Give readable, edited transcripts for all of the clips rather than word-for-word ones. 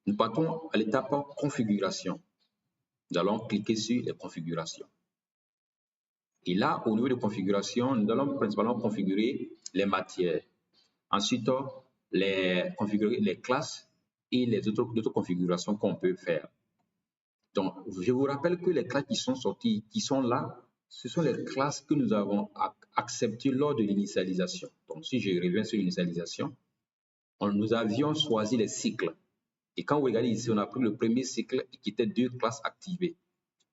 Nous partons à l'étape configuration. Nous allons cliquer sur les configurations. Et là, au niveau de configuration, nous allons principalement configurer les matières. Ensuite, configurer les classes et les autres configurations qu'on peut faire. Donc, je vous rappelle que les classes qui sont sorties, qui sont là, ce sont les classes que nous avons acceptées lors de l'initialisation. Donc, si je reviens sur l'initialisation, nous avions choisi les cycles. Et quand vous regardez ici, on a pris le premier cycle qui était 2 classes activées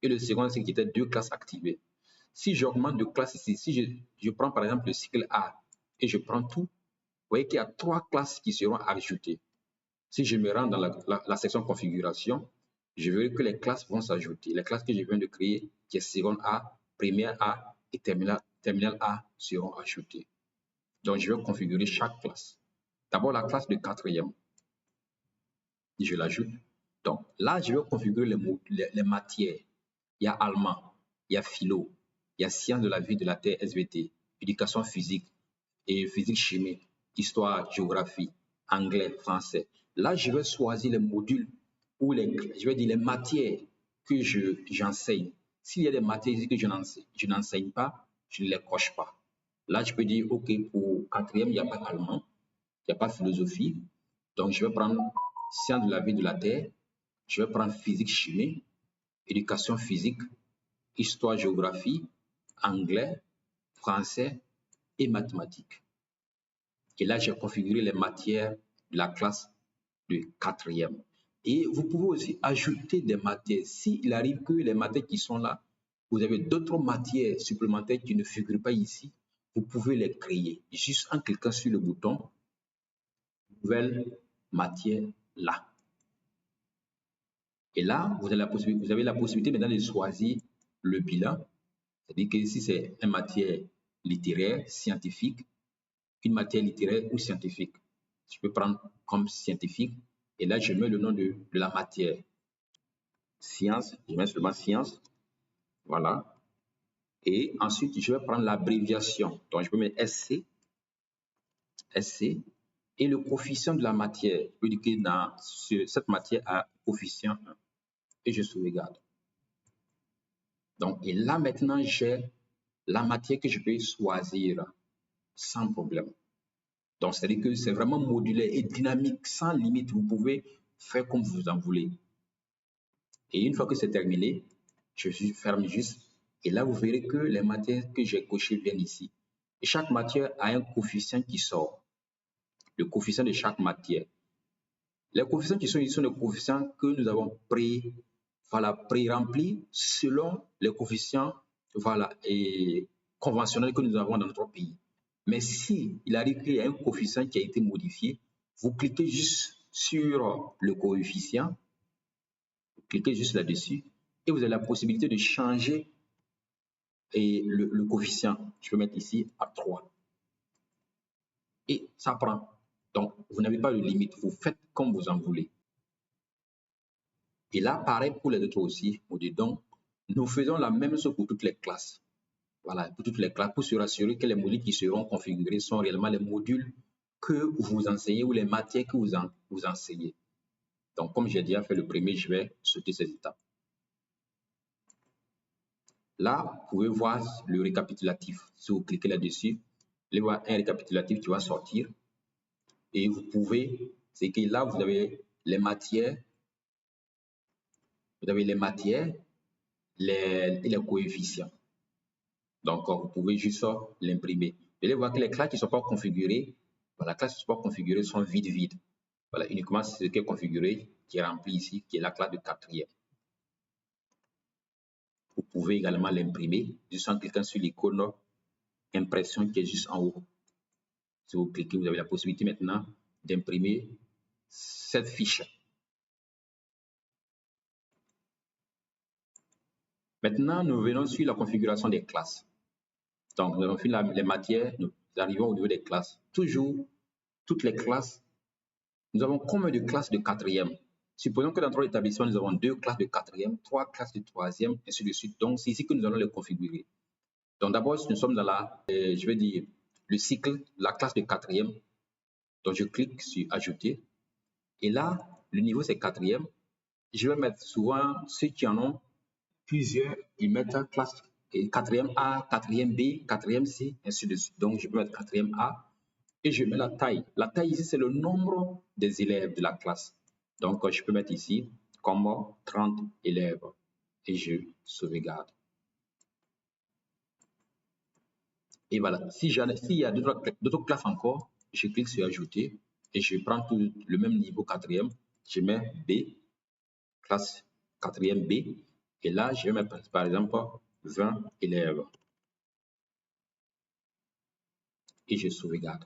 et le second cycle qui était 2 classes activées. Si j'augmente de classe ici, si je prends par exemple le cycle A et je prends tout, vous voyez qu'il y a 3 classes qui seront ajoutées. Si je me rends dans la section configuration, je verrai que les classes vont s'ajouter. Les classes que je viens de créer, qui est seconde A, première A et terminale A, seront ajoutées. Donc, je vais configurer chaque classe. D'abord, la classe de quatrième. Et je l'ajoute. Donc, là, je vais configurer les matières. Il y a allemand, il y a philo, il y a sciences de la vie de la Terre, SVT, éducation physique et physique-chimie, histoire, géographie, anglais, français. Là, je vais choisir les modules ou je vais dire les matières que j'enseigne. S'il y a des matières que je n'enseigne pas, je ne les coche pas. Là, je peux dire, OK, pour quatrième, il n'y a pas allemand, il n'y a pas philosophie. Donc, je vais prendre sciences de la vie de la Terre, je vais prendre physique-chimie, éducation physique, histoire, géographie, anglais, français et mathématiques. Et là, j'ai configuré les matières de la classe de quatrième. Et vous pouvez aussi ajouter des matières. S'il arrive que les matières qui sont là, vous avez d'autres matières supplémentaires qui ne figurent pas ici, vous pouvez les créer. Juste en cliquant sur le bouton « Nouvelle matière là ». Et là, vous avez la possibilité maintenant de choisir le bilan. C'est-à-dire que si c'est une matière littéraire, scientifique, une matière littéraire ou scientifique, je peux prendre comme scientifique et là, je mets le nom de la matière. Science, je mets seulement science. Voilà. Et ensuite, je vais prendre l'abréviation. Donc, je peux mettre SC. SC. Et le coefficient de la matière. Je peux dire que dans cette matière a coefficient 1. Et je sauvegarde. Donc, et là, maintenant, j'ai la matière que je peux choisir sans problème. Donc, c'est-à-dire que c'est vraiment modulaire et dynamique, sans limite. Vous pouvez faire comme vous en voulez. Et une fois que c'est terminé, je ferme juste. Et là, vous verrez que les matières que j'ai cochées viennent ici. Et chaque matière a un coefficient qui sort. Le coefficient de chaque matière. Les coefficients qui sont ici sont les coefficients que nous avons pré-remplis selon les coefficients conventionnels que nous avons dans notre pays. Mais si il arrive qu'il y a un coefficient qui a été modifié, vous cliquez juste sur le coefficient, vous cliquez juste là-dessus et vous avez la possibilité de changer le coefficient. Je peux mettre ici à 3. Et ça prend. Donc, vous n'avez pas de limite. Vous faites comme vous en voulez. Et là, pareil pour les autres aussi. Donc, nous faisons la même chose pour toutes les classes. Voilà, pour toutes les classes, pour se rassurer que les modules qui seront configurés sont réellement les modules que vous enseignez ou les matières que vous enseignez. Donc, comme j'ai déjà fait le premier, je vais sauter ces étapes. Là, vous pouvez voir le récapitulatif. Si vous cliquez là-dessus, vous allez voir un récapitulatif qui va sortir. Et vous pouvez, c'est que là, vous avez les matières, et les coefficients. Donc, vous pouvez juste l'imprimer. Vous allez voir que les classes qui ne sont pas configurées, les classes qui ne sont pas configurées sont vides. Voilà, uniquement ce qui est configuré, qui est rempli ici, qui est la classe de quatrième. Vous pouvez également l'imprimer juste en cliquant sur l'icône impression qui est juste en haut. Si vous cliquez, vous avez la possibilité maintenant d'imprimer cette fiche. Maintenant, nous venons sur la configuration des classes. Donc, nous avons fait les matières, nous arrivons au niveau des classes. Toujours, toutes les classes, nous avons combien de classes de quatrième? Supposons que dans notre établissement, nous avons 2 classes de quatrième, 3 classes de troisième, ainsi de suite. Donc, c'est ici que nous allons les configurer. Donc, d'abord, nous sommes dans je vais dire, le cycle, la classe de quatrième. Donc, je clique sur Ajouter. Et là, le niveau c'est quatrième, je vais mettre souvent ceux qui en ont plusieurs, ils mettent classe quatrième A, quatrième B, quatrième C, ainsi de suite. Donc, je peux mettre quatrième A et je mets la taille. La taille ici, c'est le nombre des élèves de la classe. Donc, je peux mettre ici comme 30 élèves et je sauvegarde. Et voilà, s'il y a d'autres classes encore, je clique sur ajouter et je prends tout le même niveau quatrième. Je mets B, classe quatrième B. Et là, je vais mettre par exemple 20 élèves. Et je sauvegarde.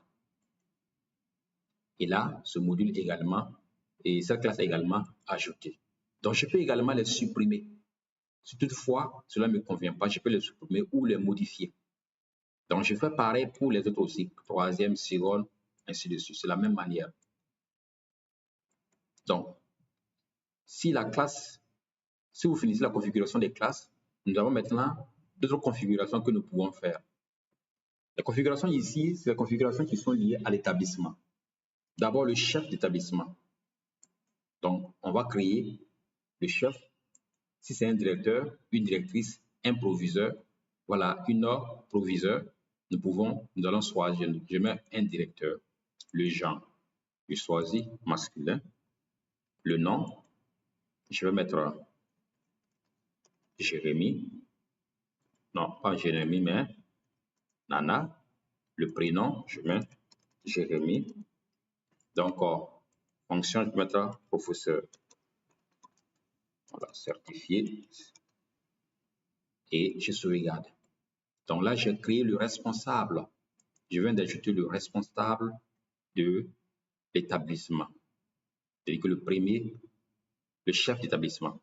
Et là, ce module également, et cette classe également ajoutée. Donc, je peux également les supprimer. Si toutefois, cela ne me convient pas, je peux les supprimer ou les modifier. Donc, je fais pareil pour les autres aussi, troisième, seconde, ainsi de suite. C'est la même manière. Donc, si vous finissez la configuration des classes, nous avons maintenant d'autres configurations que nous pouvons faire. Les configurations ici, c'est les configurations qui sont liées à l'établissement. D'abord, le chef d'établissement. Donc, on va créer le chef. Si c'est un directeur, une directrice, un proviseur, voilà, une heure proviseur, nous allons choisir, je mets un directeur, le genre, je choisis masculin, le nom, je vais mettre Jérémy, non, pas Jérémy, mais Nana, le prénom, je mets Jérémy, donc fonction, je vais mettre professeur, voilà, certifié, et je sauvegarde. Donc là, j'ai créé le responsable. Je viens d'ajouter le responsable de l'établissement. C'est-à-dire que le premier, le chef d'établissement.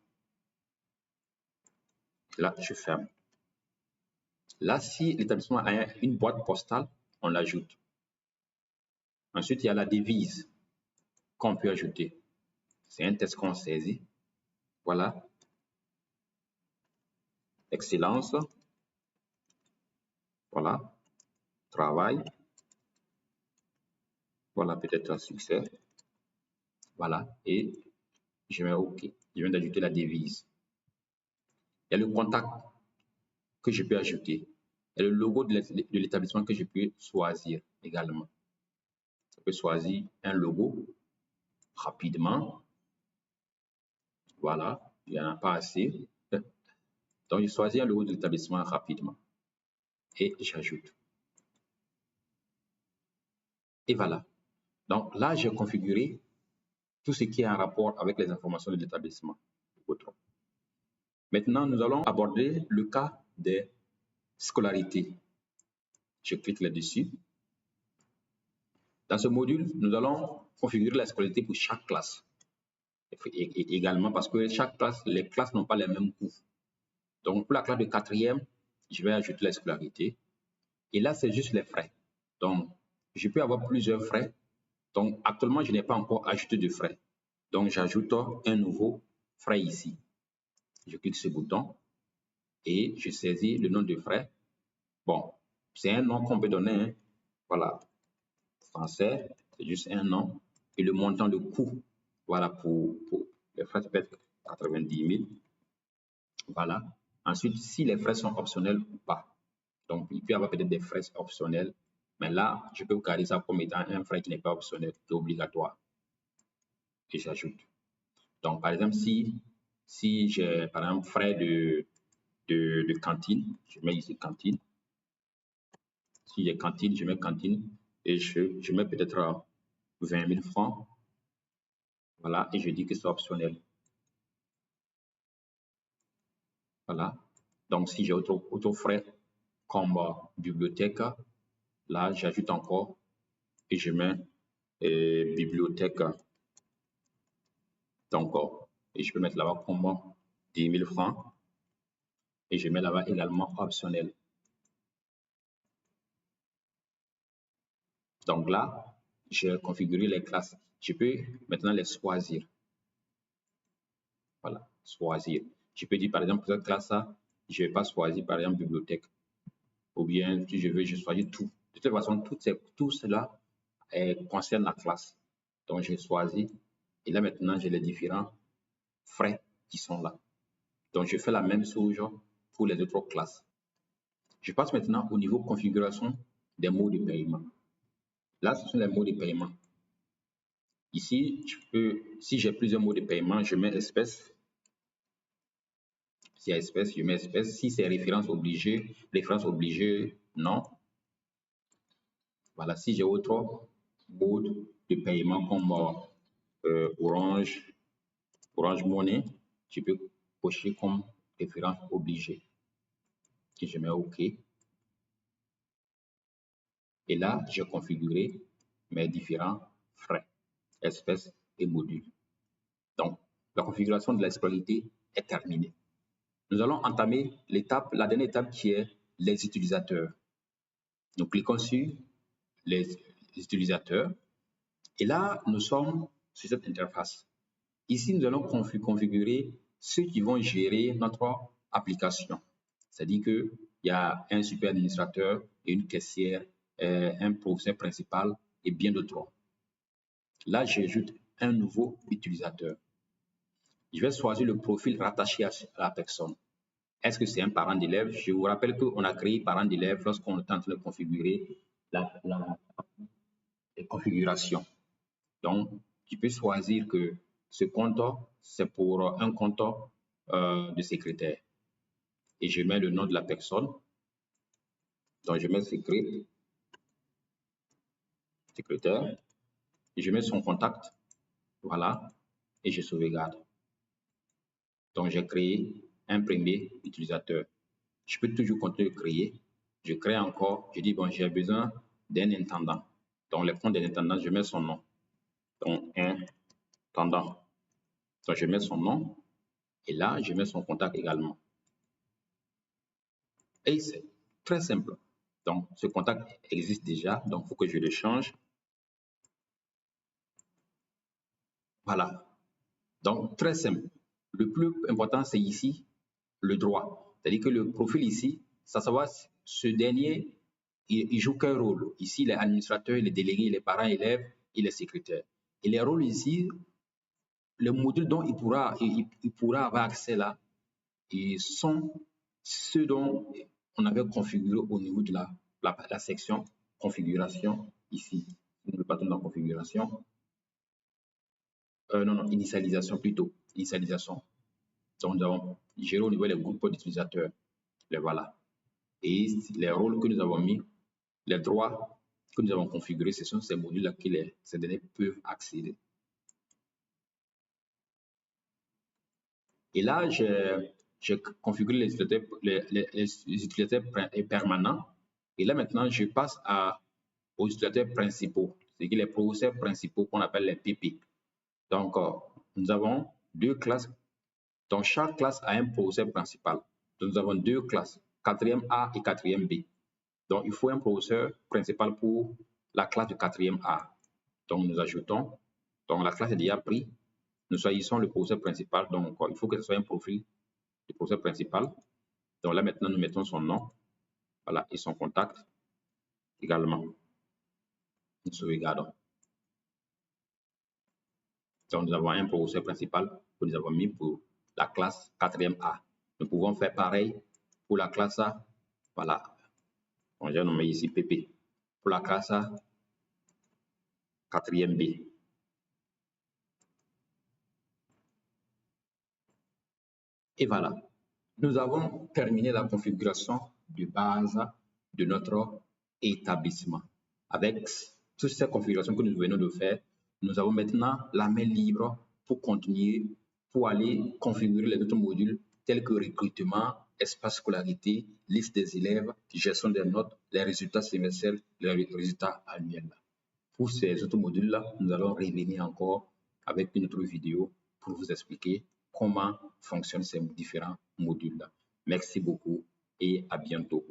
Là, je ferme. Là, si l'établissement a une boîte postale, on l'ajoute. Ensuite, il y a la devise qu'on peut ajouter. C'est un texte qu'on saisit. Voilà. Excellence. Voilà. Travail. Voilà, peut-être un succès. Voilà. Et je mets OK. Je viens d'ajouter la devise. Il y a le contact que je peux ajouter. Et le logo de l'établissement que je peux choisir également. Je peux choisir un logo rapidement. Voilà, il n'y en a pas assez. Donc, je choisis un logo de l'établissement rapidement et j'ajoute. Et voilà. Donc là, j'ai configuré tout ce qui est en rapport avec les informations de l'établissement. Maintenant, nous allons aborder le cas des scolarités. Je clique là-dessus. Dans ce module, nous allons configurer la scolarité pour chaque classe. Et également parce que chaque classe, les classes n'ont pas les mêmes coûts. Donc, pour la classe de quatrième, je vais ajouter la scolarité. Et là, c'est juste les frais. Donc, je peux avoir plusieurs frais. Donc, actuellement, je n'ai pas encore ajouté de frais. Donc, j'ajoute un nouveau frais ici. Je clique sur ce bouton et je saisis le nom de frais. Bon, c'est un nom qu'on peut donner. Hein. Voilà. Français, c'est juste un nom. Et le montant de coût, voilà, pour les frais, ça peut être 90 000. Voilà. Ensuite, si les frais sont optionnels ou pas. Donc, il peut y avoir peut-être des frais optionnels. Mais là, je peux garder ça comme étant un frais qui n'est pas optionnel, qui est obligatoire. Et j'ajoute. Donc, par exemple, si j'ai, par exemple, frais de cantine, je mets ici cantine. Si j'ai cantine, je mets cantine et je mets peut-être 20 000 francs. Voilà, et je dis que c'est optionnel. Voilà. Donc, si j'ai autre frais comme bibliothèque, là, j'ajoute encore et je mets bibliothèque. Donc, et je peux mettre là-bas comme 10 000 francs. Et je mets là-bas également optionnel. Donc là, j'ai configuré les classes. Je peux maintenant les choisir. Voilà, choisir. Je peux dire par exemple, pour cette classe-là, je ne vais pas choisir par exemple bibliothèque. Ou bien, si je veux, je choisis tout. De toute façon, tout cela concerne la classe. Donc, j'ai choisi Et là, maintenant, j'ai les différents frais qui sont là. Donc, je fais la même chose pour les autres classes. Je passe maintenant au niveau configuration des mots de paiement. Là, ce sont les mots de paiement. Ici, si j'ai plusieurs mots de paiement, je mets espèce. S'il y a espèce, je mets espèce. Si c'est référence obligée, non. Voilà, si j'ai autre mode de paiement comme Orange Money, je peux cocher comme référence obligée. Et je mets OK. Et là, j'ai configuré mes différents frais, espèces et modules. Donc, la configuration de l'exploitabilité est terminée. Nous allons entamer la dernière étape qui est les utilisateurs. Nous cliquons sur les utilisateurs et là, nous sommes sur cette interface. Ici, nous allons configurer ceux qui vont gérer notre application. C'est-à-dire qu'il y a un super administrateur et une caissière, un professeur principal et bien d'autres. Là, j'ajoute un nouveau utilisateur. Je vais choisir le profil rattaché à la personne. Est-ce que c'est un parent d'élève? Je vous rappelle qu'on a créé parent d'élève lorsqu'on est en train de configurer la configuration. Donc, tu peux choisir que ce compte, c'est pour un compte de secrétaire. Et je mets le nom de la personne. Donc, je mets secrétaire. Et je mets son contact. Voilà. Et je sauvegarde. Donc, j'ai créé un premier utilisateur. Je peux toujours continuer de créer. Je crée encore. Je dis, bon, j'ai besoin d'un intendant. Donc, le compte d'un intendant, je mets son nom. Donc, intendant. Donc, je mets son nom. Et là, je mets son contact également. Et c'est très simple. Donc, ce contact existe déjà. Donc, il faut que je le change. Voilà. Donc, très simple. Le plus important, c'est ici, le droit. C'est-à-dire que le profil ici, ça savoir ce dernier, il joue quel rôle. Ici, les administrateurs, les délégués, les parents élèves et les secrétaires. Et les rôles ici, le module dont il pourra avoir accès là, et sont ceux dont on avait configuré au niveau de la section configuration ici. Le patron dans configuration. Non, initialisation plutôt. Initialisation. Donc, nous avons géré au niveau des groupes d'utilisateurs. Les voilà. Et les rôles que nous avons mis, les droits que nous avons configurés, ce sont ces modules-là que ces données peuvent accéder. Et là, j'ai configuré les utilisateurs permanents. Et là, maintenant, je passe aux utilisateurs principaux, c'est-à-dire les professeurs principaux qu'on appelle les PP. Donc, nous avons deux classes. Donc, chaque classe a un professeur principal. Donc, nous avons deux classes, 4e A et 4e B. Donc, il faut un professeur principal pour la classe de 4e A. Donc, nous ajoutons. Donc, la classe est déjà prise. Nous choisissons le professeur principal. Donc, il faut que ce soit un profil du professeur principal. Donc, là, maintenant, nous mettons son nom. Voilà, et son contact également. Nous sauvegardons. Donc, nous avons un professeur principal que nous avons mis pour la classe 4e A. Nous pouvons faire pareil pour la classe A. Voilà. Donc, j'ai nommé ici PP. Pour la classe A, 4e B. Et voilà. Nous avons terminé la configuration de base de notre établissement. Avec toutes ces configurations que nous venons de faire, nous avons maintenant la main libre pour continuer, pour aller configurer les autres modules tels que recrutement, espace scolarité, liste des élèves, gestion des notes, les résultats semestriels, les résultats annuels. Pour ces autres modules-là, nous allons revenir encore avec une autre vidéo pour vous expliquer comment fonctionnent ces différents modules-là. Merci beaucoup et à bientôt.